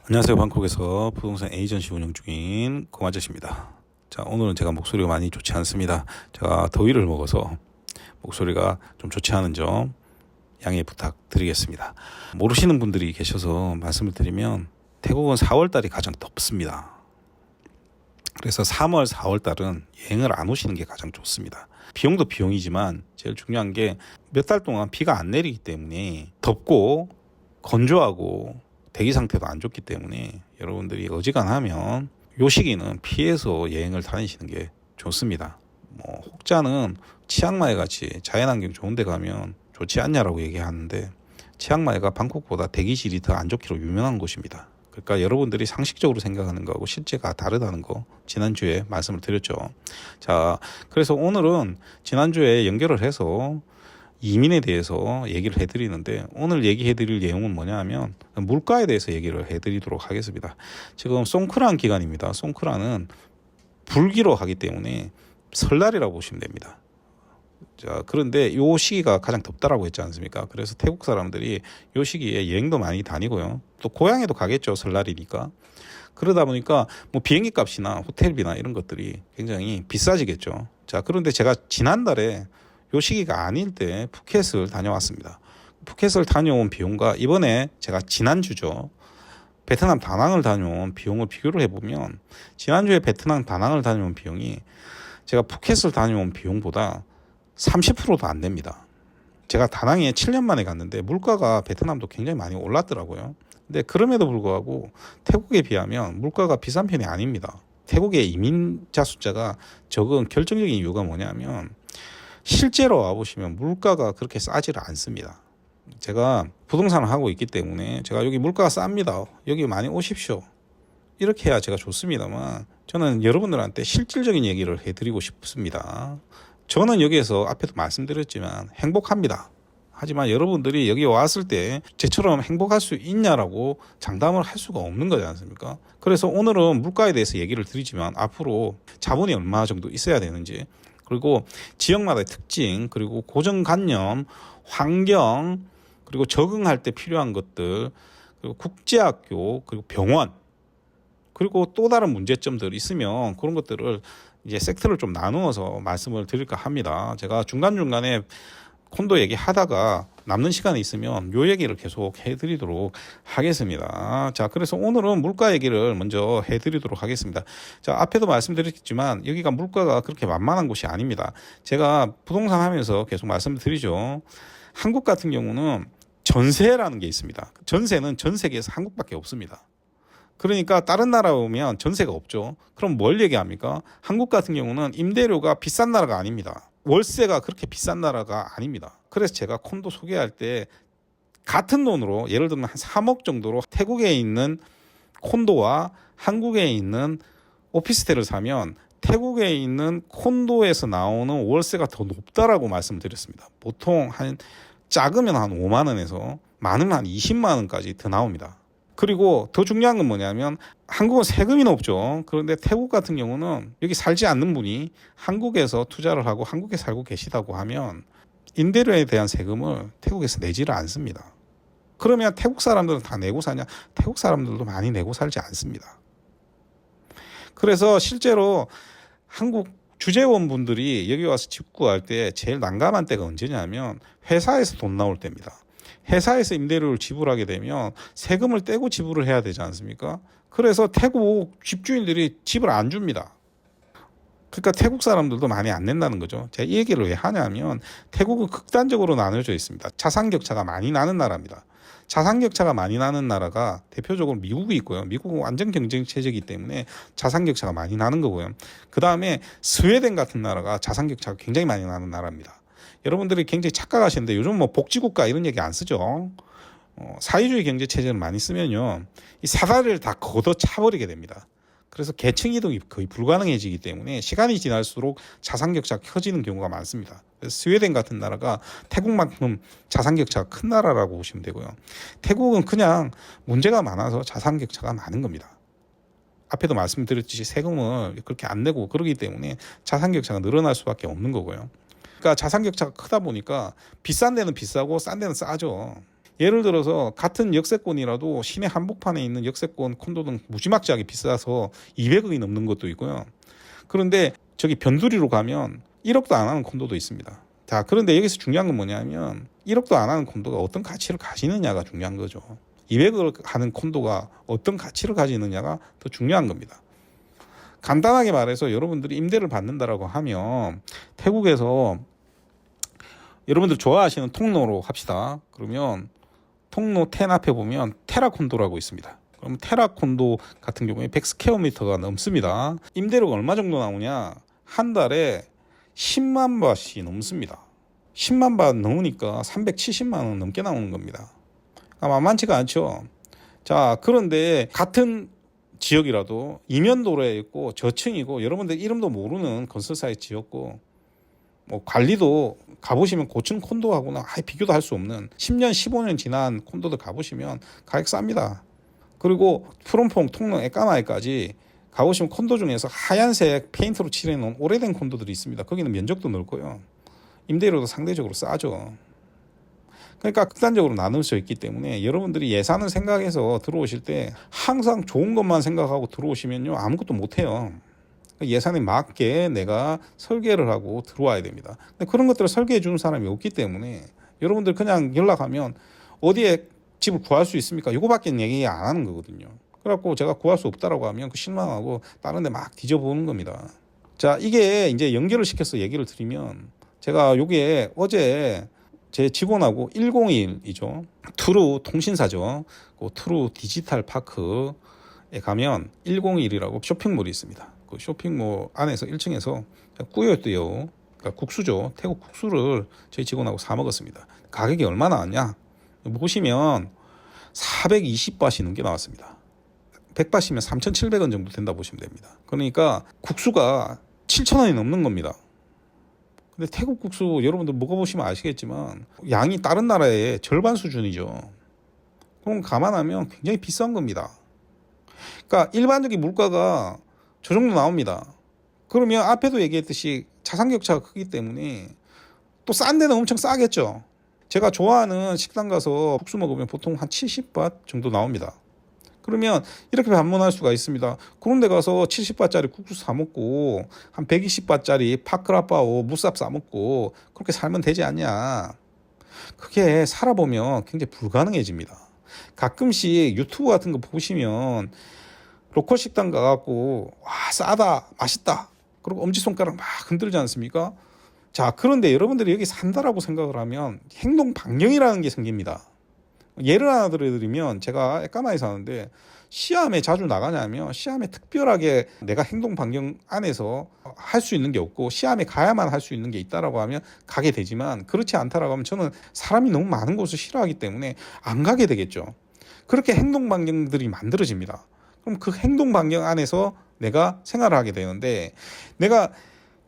안녕하세요. 방콕에서 부동산 에이전시 운영 중인 고아저씨입니다. 자, 오늘은 제가 목소리가 많이 좋지 않습니다. 제가 더위를 먹어서 목소리가 좀 좋지 않은 점 양해 부탁드리겠습니다. 모르시는 분들이 계셔서 말씀을 드리면 태국은 4월 달이 가장 덥습니다. 그래서 3월, 4월 달은 여행을 안 오시는 게 가장 좋습니다. 비용도 비용이지만 제일 중요한 게 몇 달 동안 비가 안 내리기 때문에 덥고 건조하고 대기 상태도 안 좋기 때문에 여러분들이 어지간하면 요 시기는 피해서 여행을 다니시는 게 좋습니다. 혹자는 치앙마이 같이 자연환경 좋은 데 가면 좋지 않냐라고 얘기하는데 치앙마이가 방콕보다 대기질이 더 안 좋기로 유명한 곳입니다. 그러니까 여러분들이 상식적으로 생각하는 거하고 실제가 다르다는 거 지난주에 말씀을 드렸죠. 자, 그래서 오늘은 지난주에 연결을 해서 이민에 대해서 얘기를 해드리는데 오늘 얘기해드릴 내용은 뭐냐 하면 물가에 대해서 얘기를 해드리도록 하겠습니다. 지금 송크란 기간입니다. 송크란은 불기로 하기 때문에 설날이라고 보시면 됩니다. 자, 그런데 요 시기가 가장 덥다라고 했지 않습니까? 그래서 태국 사람들이 요 시기에 여행도 많이 다니고요. 또 고향에도 가겠죠. 설날이니까. 그러다 보니까 뭐 비행기 값이나 호텔비나 이런 것들이 굉장히 비싸지겠죠. 자, 그런데 제가 지난달에 요 시기가 아닐 때 푸켓을 다녀왔습니다. 푸켓을 다녀온 비용과 이번에 제가 지난주죠. 베트남 다낭을 다녀온 비용을 비교를 해보면 지난주에 베트남 다낭을 다녀온 비용이 제가 푸켓을 다녀온 비용보다 30%도 안 됩니다. 제가 다낭에 7년 만에 갔는데 물가가 베트남도 굉장히 많이 올랐더라고요. 근데 그럼에도 불구하고 태국에 비하면 물가가 비싼 편이 아닙니다. 태국의 이민자 숫자가 적은 결정적인 이유가 뭐냐면 실제로 와보시면 물가가 그렇게 싸지를 않습니다. 제가 부동산을 하고 있기 때문에 제가 여기 물가가 쌉니다. 여기 많이 오십시오. 이렇게 해야 제가 좋습니다만 저는 여러분들한테 실질적인 얘기를 해드리고 싶습니다. 저는 여기에서 앞에도 말씀드렸지만 행복합니다. 하지만 여러분들이 여기 왔을 때 저처럼 행복할 수 있냐라고 장담을 할 수가 없는 거지 않습니까? 그래서 오늘은 물가에 대해서 얘기를 드리지만 앞으로 자본이 얼마 정도 있어야 되는지 그리고 지역마다의 특징, 그리고 고정관념, 환경, 그리고 적응할 때 필요한 것들, 그리고 국제학교, 그리고 병원, 그리고 또 다른 문제점들 있으면 그런 것들을 이제 섹터를 좀 나누어서 말씀을 드릴까 합니다. 제가 중간중간에 콘도 얘기하다가 남는 시간이 있으면 요 얘기를 계속 해드리도록 하겠습니다. 자, 그래서 오늘은 물가 얘기를 먼저 해드리도록 하겠습니다. 자, 앞에도 말씀드렸지만 여기가 물가가 그렇게 만만한 곳이 아닙니다. 제가 부동산 하면서 계속 말씀드리죠. 한국 같은 경우는 전세라는 게 있습니다. 전세는 전 세계에서 한국밖에 없습니다. 그러니까 다른 나라 오면 전세가 없죠. 그럼 뭘 얘기합니까? 한국 같은 경우는 임대료가 비싼 나라가 아닙니다. 월세가 그렇게 비싼 나라가 아닙니다. 그래서 제가 콘도 소개할 때 같은 돈으로 예를 들면 한 3억 정도로 태국에 있는 콘도와 한국에 있는 오피스텔을 사면 태국에 있는 콘도에서 나오는 월세가 더 높다라고 말씀드렸습니다. 보통 한 작으면 한 5만 원에서 많으면 한 20만 원까지 더 나옵니다. 그리고 더 중요한 건 뭐냐면 한국은 세금이 높죠. 그런데 태국 같은 경우는 여기 살지 않는 분이 한국에서 투자를 하고 한국에 살고 계시다고 하면 임대료에 대한 세금을 태국에서 내지를 않습니다. 그러면 태국 사람들은 다 내고 사냐? 태국 사람들도 많이 내고 살지 않습니다. 그래서 실제로 한국 주재원분들이 여기 와서 집 구할 때 제일 난감한 때가 언제냐면 회사에서 돈 나올 때입니다. 회사에서 임대료를 지불하게 되면 세금을 떼고 지불을 해야 되지 않습니까? 그래서 태국 집주인들이 집을 안 줍니다. 그러니까 태국 사람들도 많이 안 낸다는 거죠. 제가 이 얘기를 왜 하냐면 태국은 극단적으로 나눠져 있습니다. 자산격차가 많이 나는 나라입니다. 자산격차가 많이 나는 나라가 대표적으로 미국이 있고요. 미국은 완전 경쟁 체제이기 때문에 자산격차가 많이 나는 거고요. 그 다음에 스웨덴 같은 나라가 자산격차가 굉장히 많이 나는 나라입니다. 여러분들이 굉장히 착각하시는데 요즘 뭐 복지국가 이런 얘기 안 쓰죠. 사회주의 경제 체제를 많이 쓰면요, 이 사다리를 다 걷어차버리게 됩니다. 그래서 계층 이동이 거의 불가능해지기 때문에 시간이 지날수록 자산격차가 커지는 경우가 많습니다. 그래서 스웨덴 같은 나라가 태국만큼 자산격차가 큰 나라라고 보시면 되고요. 태국은 그냥 문제가 많아서 자산격차가 많은 겁니다. 앞에도 말씀드렸듯이 세금을 그렇게 안 내고 그러기 때문에 자산격차가 늘어날 수밖에 없는 거고요. 그러니까 자산격차가 크다 보니까 비싼 데는 비싸고 싼 데는 싸죠. 예를 들어서 같은 역세권이라도 시내 한복판에 있는 역세권 콘도는 무지막지하게 비싸서 200억이 넘는 것도 있고요. 그런데 저기 변두리로 가면 1억도 안 하는 콘도도 있습니다. 자, 그런데 여기서 중요한 건 뭐냐면 1억도 안 하는 콘도가 어떤 가치를 가지느냐가 중요한 거죠. 200억을 하는 콘도가 어떤 가치를 가지느냐가 더 중요한 겁니다. 간단하게 말해서 여러분들이 임대를 받는다라고 하면 태국에서 여러분들 좋아하시는 통로로 합시다. 그러면 통로 10 앞에 보면 테라콘도라고 있습니다. 그럼 테라콘도 같은 경우에 100스퀘어미터가 넘습니다. 임대료가 얼마 정도 나오냐? 한 달에 10만 바트이 넘습니다. 10만 바트 넘으니까 370만 원 넘게 나오는 겁니다. 만만치가 않죠. 자, 그런데 같은 지역이라도 이면도로에 있고 저층이고 여러분들 이름도 모르는 건설사에 지었고 뭐 관리도 가보시면 고층 콘도하고는 아예 비교도 할 수 없는 10년 15년 지난 콘도들 가보시면 가격 쌉니다. 그리고 푸른퐁 통로 에까마이까지 가보시면 콘도 중에서 하얀색 페인트로 칠해놓은 오래된 콘도들이 있습니다. 거기는 면적도 넓고요. 임대료도 상대적으로 싸죠. 그러니까 극단적으로 나눌 수 있기 때문에 여러분들이 예산을 생각해서 들어오실 때 항상 좋은 것만 생각하고 들어오시면요 아무것도 못해요. 예산에 맞게 내가 설계를 하고 들어와야 됩니다. 근데 그런 것들을 설계해 주는 사람이 없기 때문에 여러분들 그냥 연락하면 어디에 집을 구할 수 있습니까? 이거밖에 얘기 안 하는 거거든요. 그래갖고 제가 구할 수 없다라고 하면 그 실망하고 다른 데 막 뒤져보는 겁니다. 자, 이게 이제 연결을 시켜서 얘기를 드리면 제가 요게 어제 제 직원하고 101이죠. 트루 통신사죠. 그 트루 디지털 파크에 가면 101이라고 쇼핑몰이 있습니다. 그 쇼핑몰 안에서 1층에서 꾸요띠요. 그러니까 국수죠. 태국 국수를 저희 직원하고 사 먹었습니다. 가격이 얼마 나왔냐? 보시면 420바트 넘게 나왔습니다. 100바트면 3,700원 정도 된다 보시면 됩니다. 그러니까 국수가 7,000원이 넘는 겁니다. 근데 태국 국수 여러분들 먹어보시면 아시겠지만 양이 다른 나라의 절반 수준이죠. 그럼 감안하면 굉장히 비싼 겁니다. 그러니까 일반적인 물가가 저 정도 나옵니다. 그러면 앞에도 얘기했듯이 자산격차가 크기 때문에 또 싼 데는 엄청 싸겠죠. 제가 좋아하는 식당 가서 국수 먹으면 보통 한 70바트 정도 나옵니다. 그러면 이렇게 반문할 수가 있습니다. 그런 데 가서 70바트짜리 국수 사 먹고 한 120바트짜리 파크라파오 무쌉 사 먹고 그렇게 살면 되지 않냐. 그게 살아보면 굉장히 불가능해집니다. 가끔씩 유튜브 같은 거 보시면 로컬 식당 가갖고 와 싸다 맛있다 그리고 엄지손가락 막 흔들지 않습니까? 자, 그런데 여러분들이 여기 산다라고 생각을 하면 행동 반경이라는 게 생깁니다. 예를 하나 들어드리면 제가 에까마에 사는데 시암에 자주 나가냐면 시암에 특별하게 내가 행동 반경 안에서 할 수 있는 게 없고 시암에 가야만 할 수 있는 게 있다라고 하면 가게 되지만 그렇지 않다라고 하면 저는 사람이 너무 많은 곳을 싫어하기 때문에 안 가게 되겠죠. 그렇게 행동 반경들이 만들어집니다. 그럼 그 행동 반경 안에서 내가 생활을 하게 되는데 내가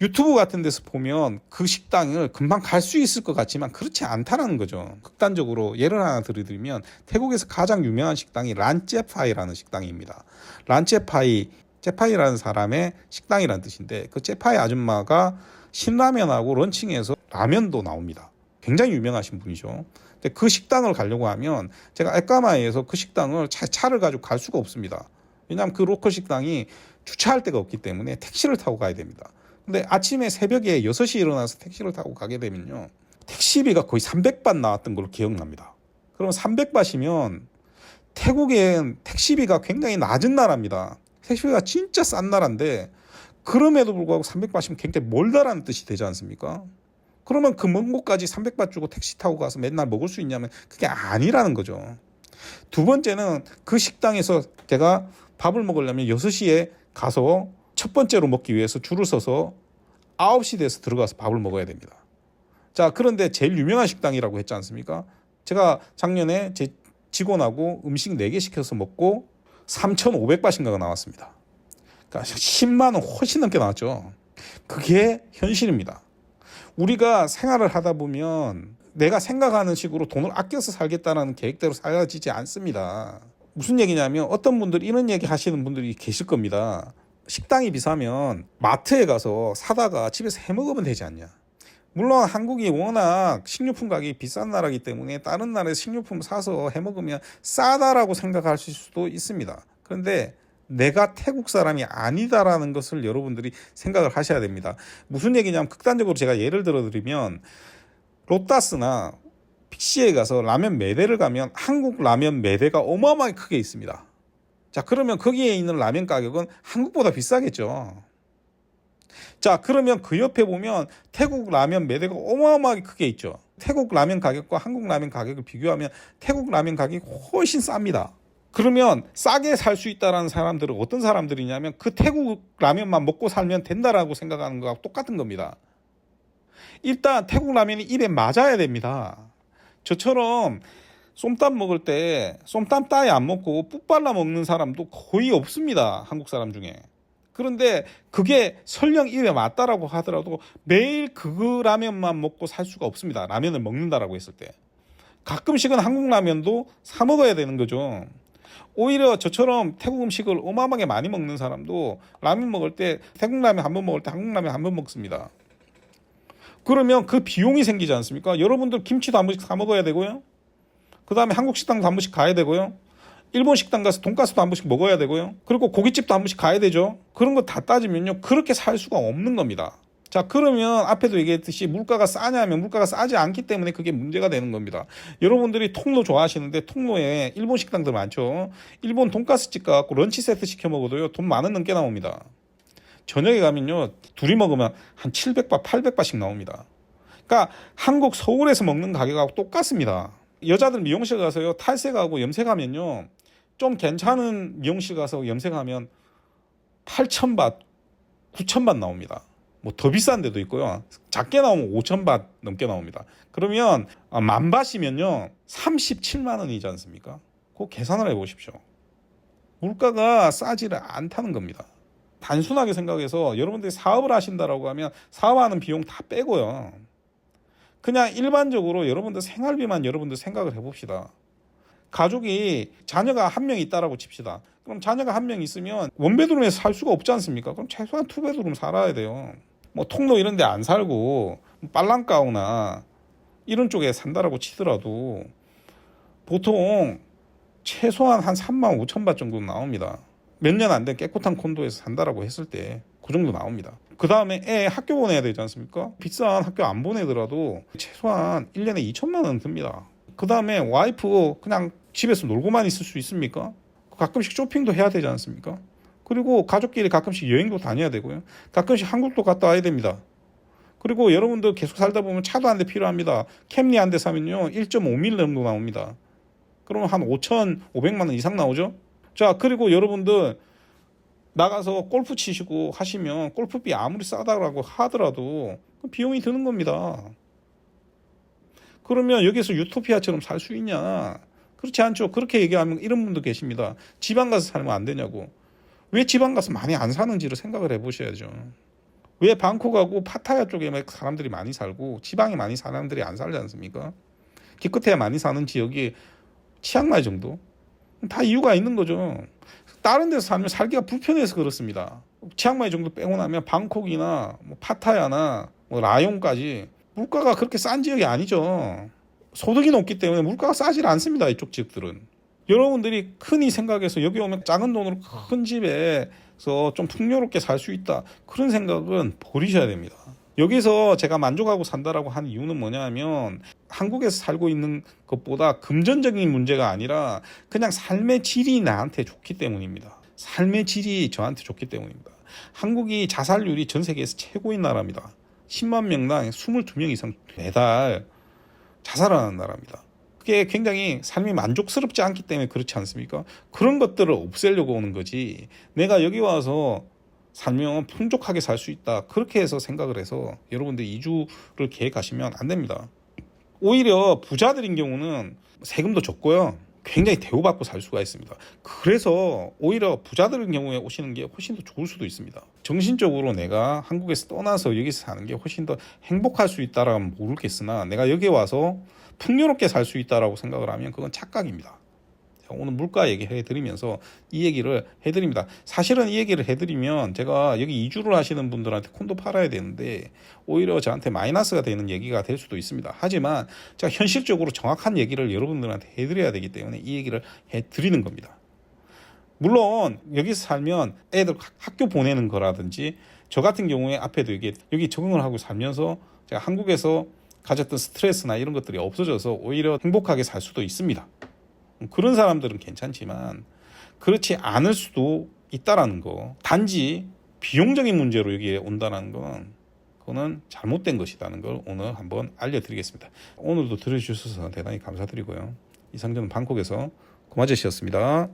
유튜브 같은 데서 보면 그 식당을 금방 갈 수 있을 것 같지만 그렇지 않다는 거죠. 극단적으로 예를 하나 드리면 태국에서 가장 유명한 식당이 란제파이라는 식당입니다. 란제파이, 제파이라는 사람의 식당이라는 뜻인데 그 제파이 아줌마가 신라면하고 런칭해서 라면도 나옵니다. 굉장히 유명하신 분이죠. 근데 그 식당을 가려고 하면 제가 에까마에서 그 식당을 차를 가지고 갈 수가 없습니다. 왜냐하면 그 로컬 식당이 주차할 데가 없기 때문에 택시를 타고 가야 됩니다. 근데 아침에 새벽에 6시에 일어나서 택시를 타고 가게 되면요. 택시비가 거의 300바트 나왔던 걸로 기억납니다. 그럼 300바트이면 태국엔 택시비가 굉장히 낮은 나라입니다. 택시비가 진짜 싼 나라인데 그럼에도 불구하고 300바트이면 굉장히 멀다라는 뜻이 되지 않습니까? 그러면 그 먼 곳까지 300바트 주고 택시 타고 가서 맨날 먹을 수 있냐면 그게 아니라는 거죠. 두 번째는 그 식당에서 제가 밥을 먹으려면 6시에 가서 첫 번째로 먹기 위해서 줄을 서서 9시 돼서 들어가서 밥을 먹어야 됩니다. 자, 그런데 제일 유명한 식당이라고 했지 않습니까? 제가 작년에 제 직원하고 음식 4개 시켜서 먹고 3,500바트인가가 나왔습니다. 그러니까 10만 원 훨씬 넘게 나왔죠. 그게 현실입니다. 우리가 생활을 하다 보면 내가 생각하는 식으로 돈을 아껴서 살겠다는 계획대로 살아지지 않습니다. 무슨 얘기냐면 어떤 분들이 이런 얘기 하시는 분들이 계실 겁니다. 식당이 비싸면 마트에 가서 사다가 집에서 해 먹으면 되지 않냐. 물론 한국이 워낙 식료품 가격이 비싼 나라이기 때문에 다른 나라에서 식료품 사서 해먹으면 싸다라고 생각하실 수도 있습니다. 그런데 내가 태국 사람이 아니다라는 것을 여러분들이 생각을 하셔야 됩니다. 무슨 얘기냐면 극단적으로 제가 예를 들어드리면 로타스나 픽시에 가서 라면 매대를 가면 한국 라면 매대가 어마어마하게 크게 있습니다. 자, 그러면 거기에 있는 라면 가격은 한국보다 비싸겠죠. 자, 그러면 그 옆에 보면 태국 라면 매대가 어마어마하게 크게 있죠. 태국 라면 가격과 한국 라면 가격을 비교하면 태국 라면 가격이 훨씬 쌉니다. 그러면 싸게 살 수 있다는 사람들은 어떤 사람들이냐면 그 태국 라면만 먹고 살면 된다라고 생각하는 거하고 똑같은 겁니다. 일단 태국 라면이 입에 맞아야 됩니다. 저처럼 쏨땀 먹을 때 쏨땀 따위 안 먹고 푹 발라 먹는 사람도 거의 없습니다. 한국 사람 중에. 그런데 그게 설령 입에 맞다라고 하더라도 매일 그 라면만 먹고 살 수가 없습니다. 라면을 먹는다라고 했을 때. 가끔씩은 한국 라면도 사 먹어야 되는 거죠. 오히려 저처럼 태국 음식을 어마어마하게 많이 먹는 사람도 라면 먹을 때 태국 라면 한 번 먹을 때 한국 라면 한 번 먹습니다. 그러면 그 비용이 생기지 않습니까? 여러분들 김치도 한 번씩 사 먹어야 되고요. 그 다음에 한국 식당도 한 번씩 가야 되고요. 일본 식당 가서 돈가스도 한 번씩 먹어야 되고요. 그리고 고깃집도 한 번씩 가야 되죠. 그런 거 다 따지면요, 그렇게 살 수가 없는 겁니다. 자, 그러면 앞에도 얘기했듯이 물가가 싸냐면 물가가 싸지 않기 때문에 그게 문제가 되는 겁니다. 여러분들이 통로 좋아하시는데 통로에 일본 식당들 많죠. 일본 돈가스집 가서 런치 세트 시켜 먹어도요, 돈 10,000원 넘게 나옵니다. 저녁에 가면요, 둘이 먹으면 한 700바, 800바씩 나옵니다. 그러니까 한국 서울에서 먹는 가격하고 똑같습니다. 여자들 미용실 가서요, 탈색하고 염색하면요, 좀 괜찮은 미용실 가서 염색하면 8,000바, 9,000바 나옵니다. 뭐 더 비싼 데도 있고요. 작게 나오면 5,000바 넘게 나옵니다. 그러면 만바시면요 37만 원이지 않습니까? 그거 계산을 해보십시오. 물가가 싸지를 않다는 겁니다. 단순하게 생각해서 여러분들이 사업을 하신다라고 하면 사업하는 비용 다 빼고요. 그냥 일반적으로 여러분들 생활비만 여러분들 생각을 해봅시다. 가족이 자녀가 한 명 있다라고 칩시다. 그럼 자녀가 한 명 있으면 원베드룸에서 살 수가 없지 않습니까? 그럼 최소한 투베드룸 살아야 돼요. 뭐 통로 이런 데 안 살고 빨랑가오나 이런 쪽에 산다라고 치더라도 보통 최소한 한 35,000바 정도 나옵니다. 몇 년 안 된 깨끗한 콘도에서 산다라고 했을 때 그 정도 나옵니다. 그 다음에 애 학교 보내야 되지 않습니까? 비싼 학교 안 보내더라도 최소한 1년에 2,000만 원 듭니다. 그 다음에 와이프 그냥 집에서 놀고만 있을 수 있습니까? 가끔씩 쇼핑도 해야 되지 않습니까? 그리고 가족끼리 가끔씩 여행도 다녀야 되고요. 가끔씩 한국도 갔다 와야 됩니다. 그리고 여러분들 계속 살다 보면 차도 한 대 필요합니다. 캠리 한 대 사면요 1.5mm 정도 나옵니다. 그러면 한 5,500만 원 이상 나오죠. 자, 그리고 여러분들 나가서 골프 치시고 하시면 골프비 아무리 싸다라고 하더라도 비용이 드는 겁니다. 그러면 여기서 유토피아처럼 살 수 있냐? 그렇지 않죠. 그렇게 얘기하면 이런 분도 계십니다. 지방 가서 살면 안 되냐고. 왜 지방 가서 많이 안 사는지를 생각을 해보셔야죠. 왜 방콕하고 파타야 쪽에 사람들이 많이 살고 지방에 많이 사람들이 안 살지 않습니까? 기껏해야 많이 사는 지역이 치앙마이 정도? 다 이유가 있는 거죠. 다른 데서 살면 살기가 불편해서 그렇습니다. 치앙마이 정도 빼고 나면 방콕이나 뭐 파타야나 뭐 라용까지 물가가 그렇게 싼 지역이 아니죠. 소득이 높기 때문에 물가가 싸질 않습니다. 이쪽 지역들은. 여러분들이 흔히 생각해서 여기 오면 작은 돈으로 큰 집에서 좀 풍요롭게 살 수 있다. 그런 생각은 버리셔야 됩니다. 여기서 제가 만족하고 산다라고 하는 이유는 뭐냐면 한국에서 살고 있는 것보다 금전적인 문제가 아니라 그냥 삶의 질이 나한테 좋기 때문입니다. 삶의 질이 저한테 좋기 때문입니다. 한국이 자살률이 전 세계에서 최고인 나라입니다. 10만 명당 22명 이상 매달 자살하는 나라입니다. 그게 굉장히 삶이 만족스럽지 않기 때문에 그렇지 않습니까? 그런 것들을 없애려고 오는 거지. 내가 여기 와서 살면 풍족하게 살 수 있다. 그렇게 해서 생각을 해서 여러분들 이주를 계획하시면 안 됩니다. 오히려 부자들인 경우는 세금도 적고요. 굉장히 대우받고 살 수가 있습니다. 그래서 오히려 부자들인 경우에 오시는 게 훨씬 더 좋을 수도 있습니다. 정신적으로 내가 한국에서 떠나서 여기서 사는 게 훨씬 더 행복할 수 있다라면 모르겠으나 내가 여기 와서 풍요롭게 살 수 있다라고 생각을 하면 그건 착각입니다. 오늘 물가 얘기 해드리면서 이 얘기를 해드립니다. 사실은 이 얘기를 해드리면 제가 여기 이주를 하시는 분들한테 콘도 팔아야 되는데 오히려 저한테 마이너스가 되는 얘기가 될 수도 있습니다. 하지만 제가 현실적으로 정확한 얘기를 여러분들한테 해드려야 되기 때문에 이 얘기를 해드리는 겁니다. 물론 여기서 살면 애들 학교 보내는 거라든지 저 같은 경우에 앞에도 여기 적응을 하고 살면서 제가 한국에서 가졌던 스트레스나 이런 것들이 없어져서 오히려 행복하게 살 수도 있습니다. 그런 사람들은 괜찮지만 그렇지 않을 수도 있다라는 거. 단지 비용적인 문제로 여기에 온다는 건 그거는 잘못된 것이라는 걸 오늘 한번 알려드리겠습니다. 오늘도 들어주셔서 대단히 감사드리고요. 이상 저는 방콕에서 고마제시였습니다.